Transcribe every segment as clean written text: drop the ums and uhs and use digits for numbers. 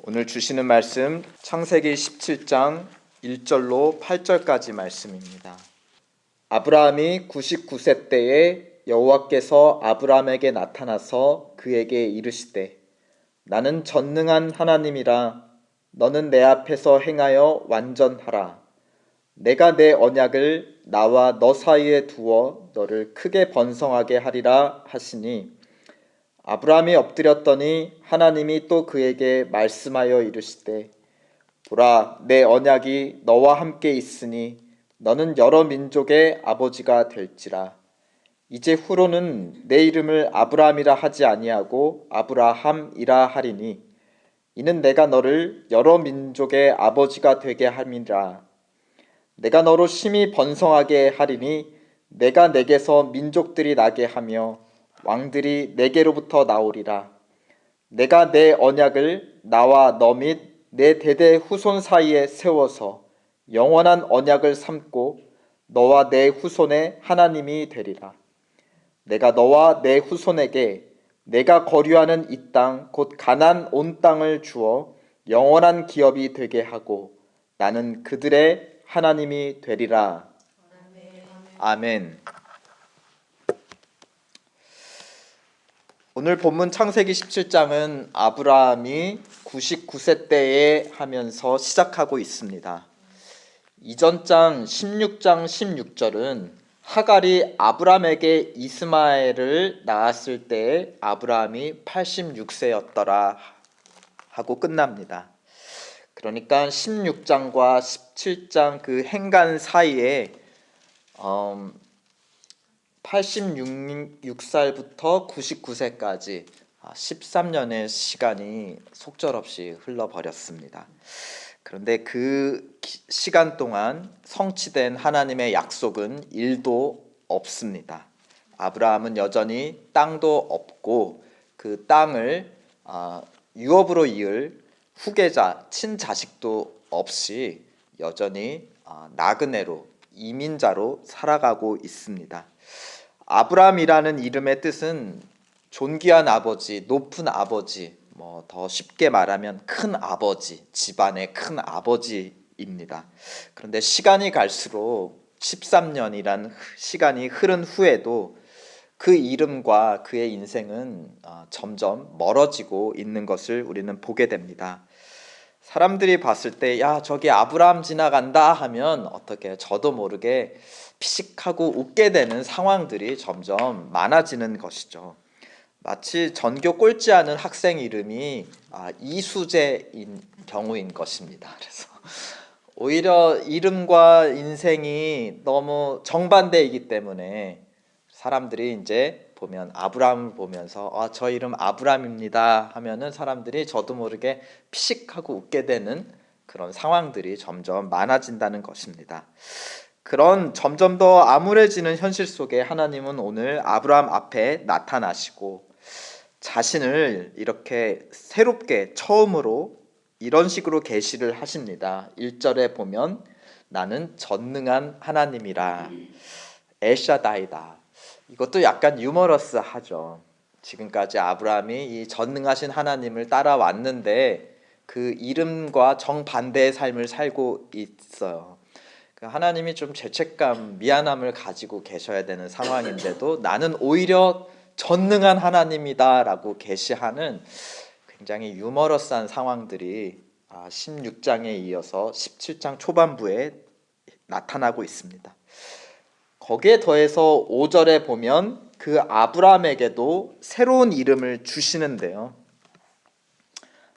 오늘 주시는 말씀 창세기 17장 1절로 8절까지 말씀입니다. 아브라함이 99세 때에 여호와께서 아브라함에게 나타나서 그에게 이르시되 나는 전능한 하나님이라 너는 내 앞에서 행하여 완전하라. 내가 내 언약을 나와 너 사이에 두어 너를 크게 번성하게 하리라 하시니 아브라함이 엎드렸더니 하나님이 또 그에게 말씀하여 이르시되 보라 내 언약이 너와 함께 있으니 너는 여러 민족의 아버지가 될지라. 이제 후로는 내 이름을 아브라함이라 하지 아니하고 아브라함이라 하리니 이는 내가 너를 여러 민족의 아버지가 되게 함이라. 내가 너로 심히 번성하게 하리니 내가 내게서 민족들이 나게 하며 왕들이 내게로부터 나오리라. 내가 내 언약을 나와 너 및 내 대대 후손 사이에 세워서 영원한 언약을 삼고 너와 내 후손의 하나님이 되리라. 내가 너와 내 후손에게 내가 거류하는 이 땅 곧 가나안 온 땅을 주어 영원한 기업이 되게 하고 나는 그들의 하나님이 되리라. 아멘. 오늘 본문 창세기 17장은 아브라함이 99세 때에 하면서 시작하고 있습니다. 이전 장 16장 16절은 하갈이 아브라함에게 이스마엘을 낳았을 때 아브라함이 86세였더라 하고 끝납니다. 그러니까 16장과 17장 그 행간 사이에 86살부터 99세까지 13년의 시간이 속절없이 흘러버렸습니다. 그런데 그 시간 동안 성취된 하나님의 약속은 1도 없습니다. 아브라함은 여전히 땅도 없고 그 땅을 유업으로 이을 후계자, 친자식도 없이 여전히 나그네로, 이민자로 살아가고 있습니다. 아브라함이라는 이름의 뜻은 존귀한 아버지, 높은 아버지, 더 쉽게 말하면 큰 아버지, 집안의 큰 아버지입니다. 그런데 시간이 갈수록 13년이란 시간이 흐른 후에도 그 이름과 그의 인생은 점점 멀어지고 있는 것을 우리는 보게 됩니다. 사람들이 봤을 때 야 저기 아브라함 지나간다 하면 어떻게 저도 모르게 피식하고 웃게 되는 상황들이 점점 많아지는 것이죠. 마치 전교 꼴찌 하는 학생 이름이 이수재인 경우인 것입니다. 그래서 오히려 이름과 인생이 너무 정반대이기 때문에 사람들이 이제 보면 아브라함을 보면서 저 이름 아브라함입니다 하면은 사람들이 저도 모르게 피식하고 웃게 되는 그런 상황들이 점점 많아진다는 것입니다. 그런 점점 더 암울해지는 현실 속에 하나님은 오늘 아브라함 앞에 나타나시고 자신을 이렇게 새롭게 처음으로 이런 식으로 계시를 하십니다. 1절에 보면 나는 전능한 하나님이라. 엘샤다이다. 이것도 약간 유머러스하죠. 지금까지 아브라함이 이 전능하신 하나님을 따라왔는데 그 이름과 정반대의 삶을 살고 있어요. 하나님이 좀 죄책감, 미안함을 가지고 계셔야 되는 상황인데도 나는 오히려 전능한 하나님이다 라고 계시하는 굉장히 유머러스한 상황들이 16장에 이어서 17장 초반부에 나타나고 있습니다. 거기에 더해서 5절에 보면 그 아브라함에게도 새로운 이름을 주시는데요.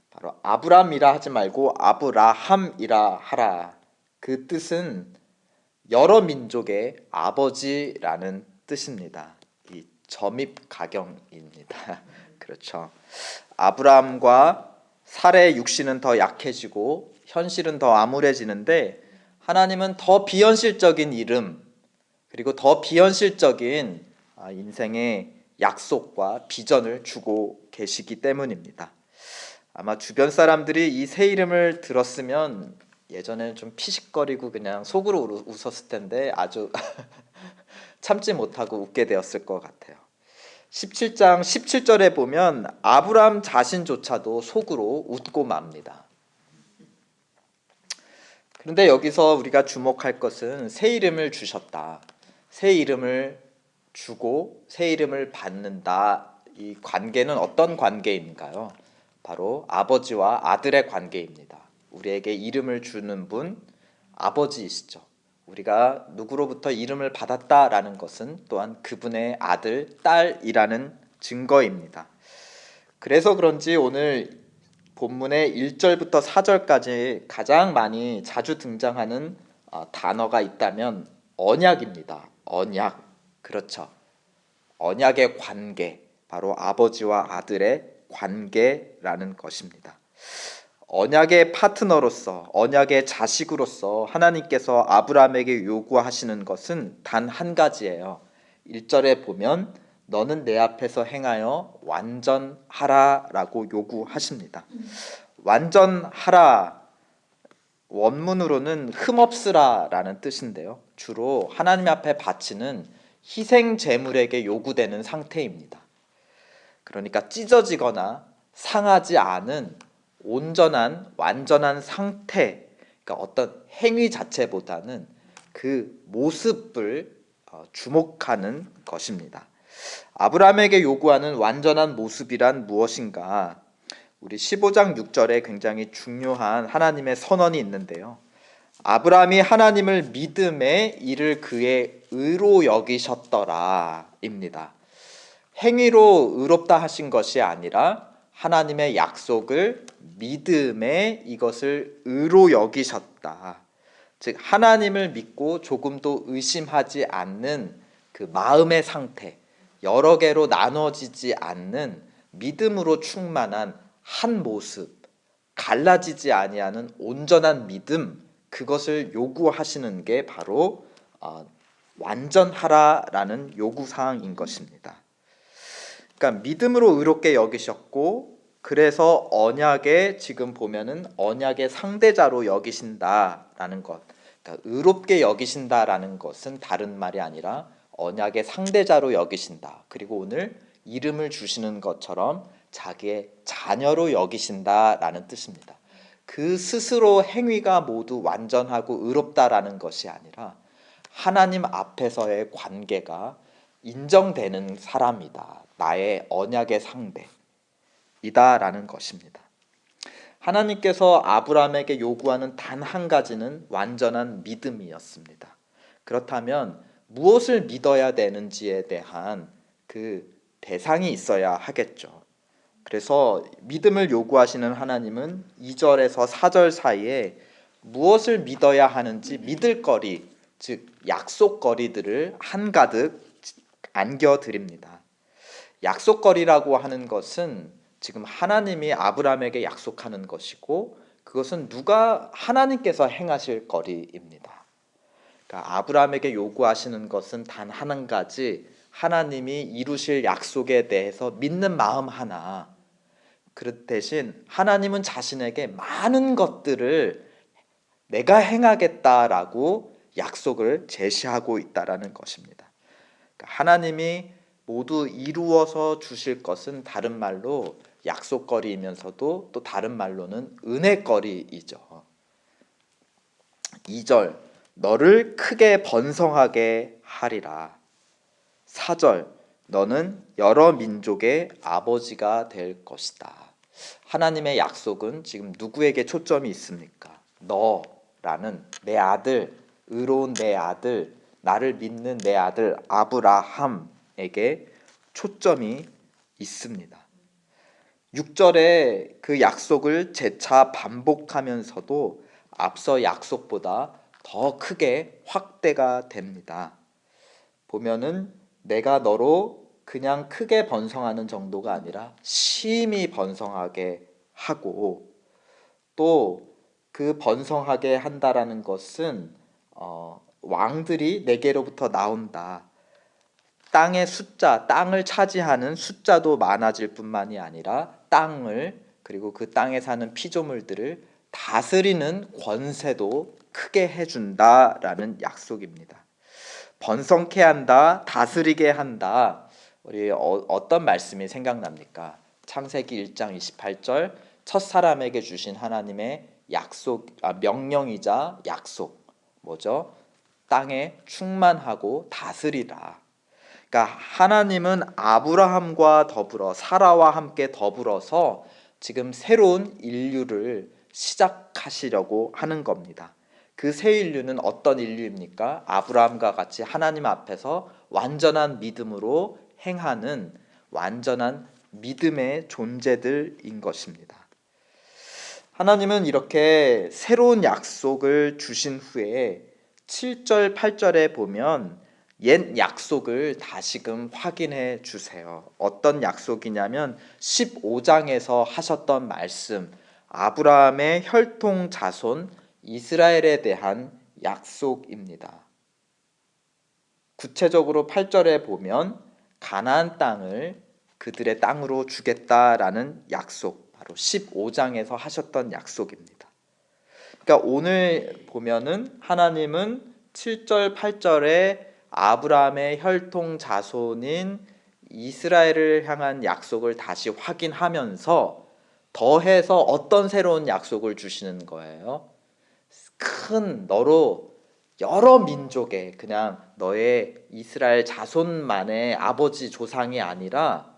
바로 아브람이라 하지 말고 아브라함이라 하라. 그 뜻은 여러 민족의 아버지라는 뜻입니다. 이 점입가경입니다. 그렇죠. 아브라함과 살의 육신은 더 약해지고 현실은 더 암울해지는데 하나님은 더 비현실적인 이름 그리고 더 비현실적인 인생의 약속과 비전을 주고 계시기 때문입니다. 아마 주변 사람들이 이 새 이름을 들었으면 예전에는 좀 피식거리고 그냥 속으로 웃었을 텐데 아주 참지 못하고 웃게 되었을 것 같아요. 17장 17절에 보면 아브람 자신조차도 속으로 웃고 맙니다. 그런데 여기서 우리가 주목할 것은 새 이름을 주셨다. 새 이름을 주고 새 이름을 받는다. 이 관계는 어떤 관계인가요? 바로 아버지와 아들의 관계입니다. 우리에게 이름을 주는 분 아버지이시죠. 우리가 누구로부터 이름을 받았다라는 것은 또한 그분의 아들, 딸이라는 증거입니다. 그래서 그런지 오늘 본문의 1절부터 4절까지 가장 많이 자주 등장하는 단어가 있다면 언약입니다. 언약. 그렇죠. 언약의 관계, 바로 아버지와 아들의 관계라는 것입니다. 언약의 파트너로서, 언약의 자식으로서 하나님께서 아브라함에게 요구하시는 것은 단 한 가지예요. 1절에 보면 너는 내 앞에서 행하여 완전하라 라고 요구하십니다. 완전하라, 원문으로는 흠없으라 라는 뜻인데요. 주로 하나님 앞에 바치는 희생 제물에게 요구되는 상태입니다. 그러니까 찢어지거나 상하지 않은 온전한 완전한 상태, 그러니까 어떤 행위 자체보다는 그 모습을 주목하는 것입니다. 아브라함에게 요구하는 완전한 모습이란 무엇인가? 우리 15장 6절에 굉장히 중요한 하나님의 선언이 있는데요. 아브라함이 하나님을 믿음에 이를 그의 의로 여기셨더라 입니다. 행위로 의롭다 하신 것이 아니라 하나님의 약속을 믿음에 이것을 의로 여기셨다. 즉 하나님을 믿고 조금도 의심하지 않는 그 마음의 상태, 여러 개로 나눠지지 않는 믿음으로 충만한 한 모습, 갈라지지 아니하는 온전한 믿음, 그것을 요구하시는 게 바로 완전하라라는 요구사항인 것입니다. 그러니까 믿음으로 의롭게 여기셨고, 그래서 언약에 지금 보면은 언약의 상대자로 여기신다라는 것, 그러니까 의롭게 여기신다라는 것은 다른 말이 아니라 언약의 상대자로 여기신다. 그리고 오늘 이름을 주시는 것처럼 자기의 자녀로 여기신다라는 뜻입니다. 그 스스로 행위가 모두 완전하고 의롭다라는 것이 아니라 하나님 앞에서의 관계가 인정되는 사람이다. 나의 언약의 상대이다라는 것입니다. 하나님께서 아브라함에게 요구하는 단 한 가지는 완전한 믿음이었습니다. 그렇다면 무엇을 믿어야 되는지에 대한 그 대상이 있어야 하겠죠. 그래서 믿음을 요구하시는 하나님은 2절에서 4절 사이에 무엇을 믿어야 하는지 믿을 거리, 즉 약속거리들을 한가득 안겨드립니다. 약속거리라고 하는 것은 지금 하나님이 아브라함에게 약속하는 것이고, 그것은 누가 하나님께서 행하실 거리입니다. 그러니까 아브라함에게 요구하시는 것은 단 한 가지, 하나님이 이루실 약속에 대해서 믿는 마음 하나. 그 대신 하나님은 자신에게 많은 것들을 내가 행하겠다라고 약속을 제시하고 있다라는 것입니다. 그러니까 하나님이 모두 이루어서 주실 것은 다른 말로 약속거리이면서도 또 다른 말로는 은혜거리이죠. 2절 너를 크게 번성하게 하리라. 4절 너는 여러 민족의 아버지가 될 것이다. 하나님의 약속은 지금 누구에게 초점이 있습니까? 너라는 내 아들, 의로운 내 아들, 나를 믿는 내 아들 아브라함에게 초점이 있습니다. 6절에 그 약속을 재차 반복하면서도 앞서 약속보다 더 크게 확대가 됩니다. 보면은 내가 너로 그냥 크게 번성하는 정도가 아니라 심히 번성하게 하고, 또 그 번성하게 한다라는 것은 왕들이 내게로부터 나온다. 땅의 숫자, 땅을 차지하는 숫자도 많아질 뿐만이 아니라 땅을, 그리고 그 땅에 사는 피조물들을 다스리는 권세도 크게 해준다라는 약속입니다. 번성케 한다, 다스리게 한다. 우리 어떤 말씀이 생각납니까? 창세기 1장 28절 첫 사람에게 주신 하나님의 명령이자 약속 뭐죠? 땅에 충만하고 다스리라. 그러니까 하나님은 아브라함과 더불어 사라와 함께 더불어서 지금 새로운 인류를 시작하시려고 하는 겁니다. 그 새 인류는 어떤 인류입니까? 아브라함과 같이 하나님 앞에서 완전한 믿음으로 행하는 완전한 믿음의 존재들인 것입니다. 하나님은 이렇게 새로운 약속을 주신 후에 7절, 8절에 보면 옛 약속을 다시금 확인해 주세요. 어떤 약속이냐면 15장에서 하셨던 말씀, 아브라함의 혈통 자손 이스라엘에 대한 약속입니다. 구체적으로 8절에 보면 가나안 땅을 그들의 땅으로 주겠다라는 약속, 바로 15장에서 하셨던 약속입니다. 그러니까 오늘 보면은 하나님은 7절, 8절에 아브라함의 혈통 자손인 이스라엘을 향한 약속을 다시 확인하면서 더해서 어떤 새로운 약속을 주시는 거예요? 큰 너로 여러 민족의 그냥 너의 이스라엘 자손만의 아버지 조상이 아니라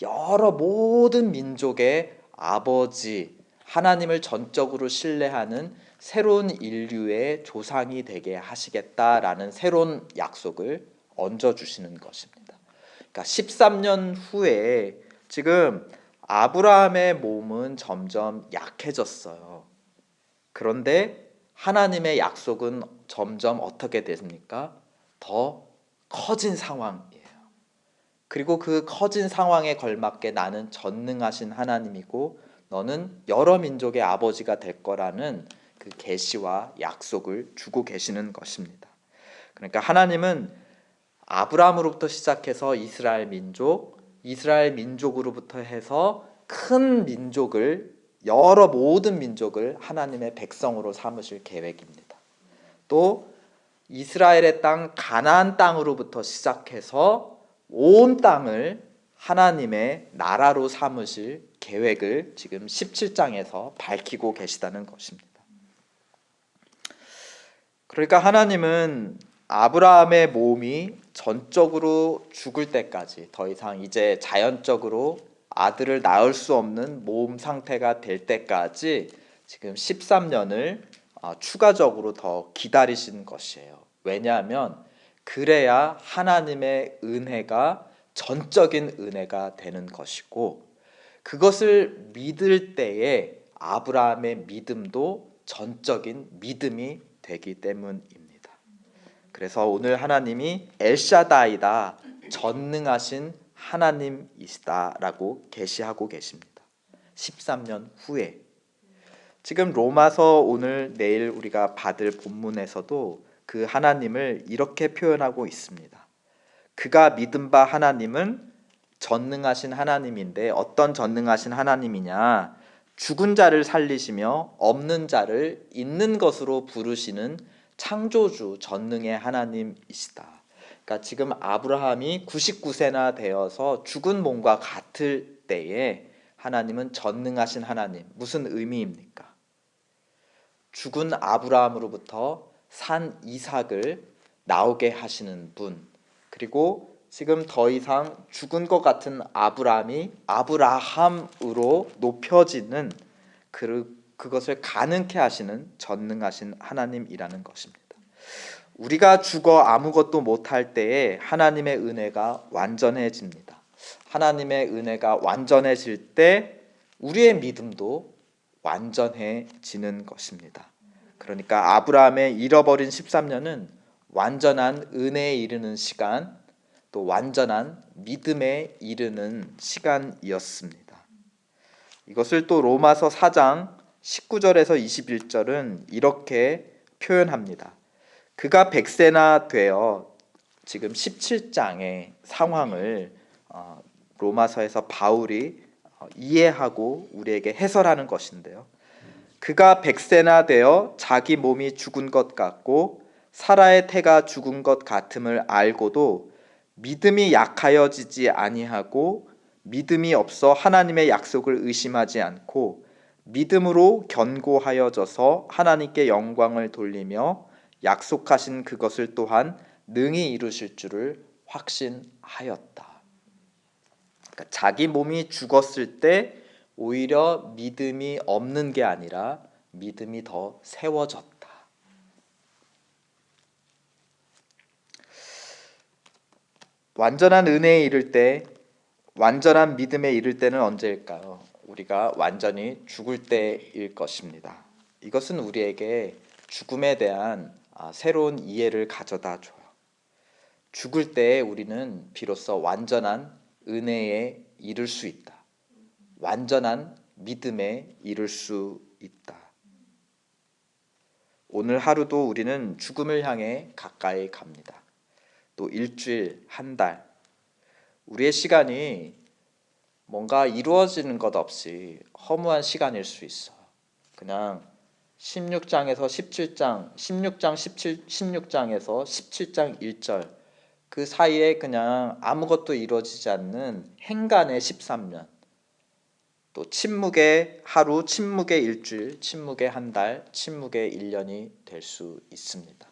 여러 모든 민족의 아버지 하나님을 전적으로 신뢰하는 새로운 인류의 조상이 되게 하시겠다라는 새로운 약속을 얹어주시는 것입니다. 그러니까 13년 후에 지금 아브라함의 몸은 점점 약해졌어요. 그런데 하나님의 약속은 점점 어떻게 됐습니까? 더 커진 상황이에요. 그리고 그 커진 상황에 걸맞게 나는 전능하신 하나님이고 너는 여러 민족의 아버지가 될 거라는 그 계시와 약속을 주고 계시는 것입니다. 그러니까 하나님은 아브라함으로부터 시작해서 이스라엘 민족으로부터 해서 큰 민족을 여러 모든 민족을 하나님의 백성으로 삼으실 계획입니다. 또 이스라엘의 땅 가나안 땅으로부터 시작해서 온 땅을 하나님의 나라로 삼으실 계획을 지금 17장에서 밝히고 계시다는 것입니다. 그러니까 하나님은 아브라함의 몸이 전적으로 죽을 때까지 더 이상 이제 자연적으로 아들을 낳을 수 없는 몸 상태가 될 때까지 지금 13년을 추가적으로 더 기다리신 것이에요. 왜냐하면 그래야 하나님의 은혜가 전적인 은혜가 되는 것이고 그것을 믿을 때에 아브라함의 믿음도 전적인 믿음이 되기 때문입니다. 그래서 오늘 하나님이 엘샤다이다, 전능하신 하나님이시다라고 계시하고 계십니다. 13년 후에 지금 로마서 오늘 내일 우리가 받을 본문에서도 그 하나님을 이렇게 표현하고 있습니다. 그가 믿은 바 하나님은 전능하신 하나님인데 어떤 전능하신 하나님이냐? 죽은 자를 살리시며 없는 자를 있는 것으로 부르시는 창조주 전능의 하나님이시다. 그러니까 지금 아브라함이 99세나 되어서 죽은 몸과 같을 때에 하나님은 전능하신 하나님. 무슨 의미입니까? 죽은 아브라함으로부터 산 이삭을 나오게 하시는 분, 그리고 지금 더 이상 죽은 것 같은 아브라함이 아브라함으로 높여지는 그것을 가능케 하시는 전능하신 하나님이라는 것입니다. 우리가 죽어 아무것도 못할 때에 하나님의 은혜가 완전해집니다. 하나님의 은혜가 완전해질 때 우리의 믿음도 완전해지는 것입니다. 그러니까 아브라함의 잃어버린 13년은 완전한 은혜에 이르는 시간, 또 완전한 믿음에 이르는 시간이었습니다. 이것을 또 로마서 4장 19절에서 21절은 이렇게 표현합니다. 그가 100세나 되어 지금 17장의 상황을 로마서에서 바울이 이해하고 우리에게 해설하는 것인데요. 그가 100세나 되어 자기 몸이 죽은 것 같고 사라의 태가 죽은 것 같음을 알고도 믿음이 약하여지지 아니하고 믿음이 없어 하나님의 약속을 의심하지 않고 믿음으로 견고하여져서 하나님께 영광을 돌리며 약속하신 그것을 또한 능히 이루실 줄을 확신하였다. 그러니까 자기 몸이 죽었을 때 오히려 믿음이 없는 게 아니라 믿음이 더 세워졌다. 완전한 은혜에 이를 때, 완전한 믿음에 이를 때는 언제일까요? 우리가 완전히 죽을 때일 것입니다. 이것은 우리에게 죽음에 대한 새로운 이해를 가져다 줘요. 죽을 때 우리는 비로소 완전한 은혜에 이를 수 있다. 완전한 믿음에 이를 수 있다. 오늘 하루도 우리는 죽음을 향해 가까이 갑니다. 또 일주일, 한 달, 우리의 시간이 뭔가 이루어지는 것 없이 허무한 시간일 수 있어. 그냥 16장에서 17장, 16장에서 17장 1절 그 사이에 그냥 아무것도 이루어지지 않는 행간의 13년, 또 침묵의 하루, 침묵의 일주일, 침묵의 한 달, 침묵의 1년이 될 수 있습니다.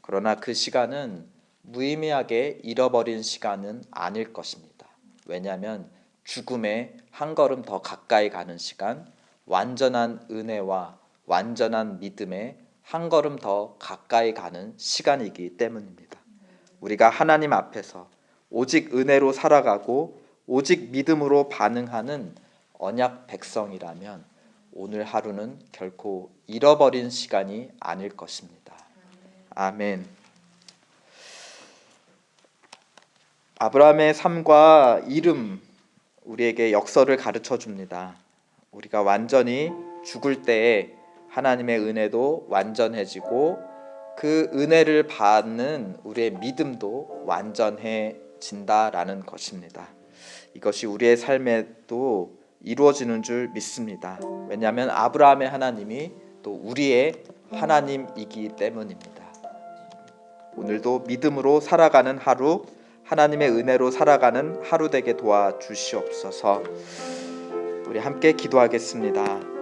그러나 그 시간은 무의미하게 잃어버린 시간은 아닐 것입니다. 왜냐하면 죽음에 한 걸음 더 가까이 가는 시간, 완전한 은혜와 완전한 믿음에 한 걸음 더 가까이 가는 시간이기 때문입니다. 우리가 하나님 앞에서 오직 은혜로 살아가고 오직 믿음으로 반응하는 언약 백성이라면 오늘 하루는 결코 잃어버린 시간이 아닐 것입니다. 아멘. 아브라함의 삶과 이름, 우리에게 역설을 가르쳐 줍니다. 우리가 완전히 죽을 때에 하나님의 은혜도 완전해지고 그 은혜를 받는 우리의 믿음도 완전해진다라는 것입니다. 이것이 우리의 삶에도 이루어지는 줄 믿습니다. 왜냐하면 아브라함의 하나님이 또 우리의 하나님이기 때문입니다. 오늘도 믿음으로 살아가는 하루, 하나님의 은혜로 살아가는 하루 되게 도와주시옵소서. 우리 함께 기도하겠습니다.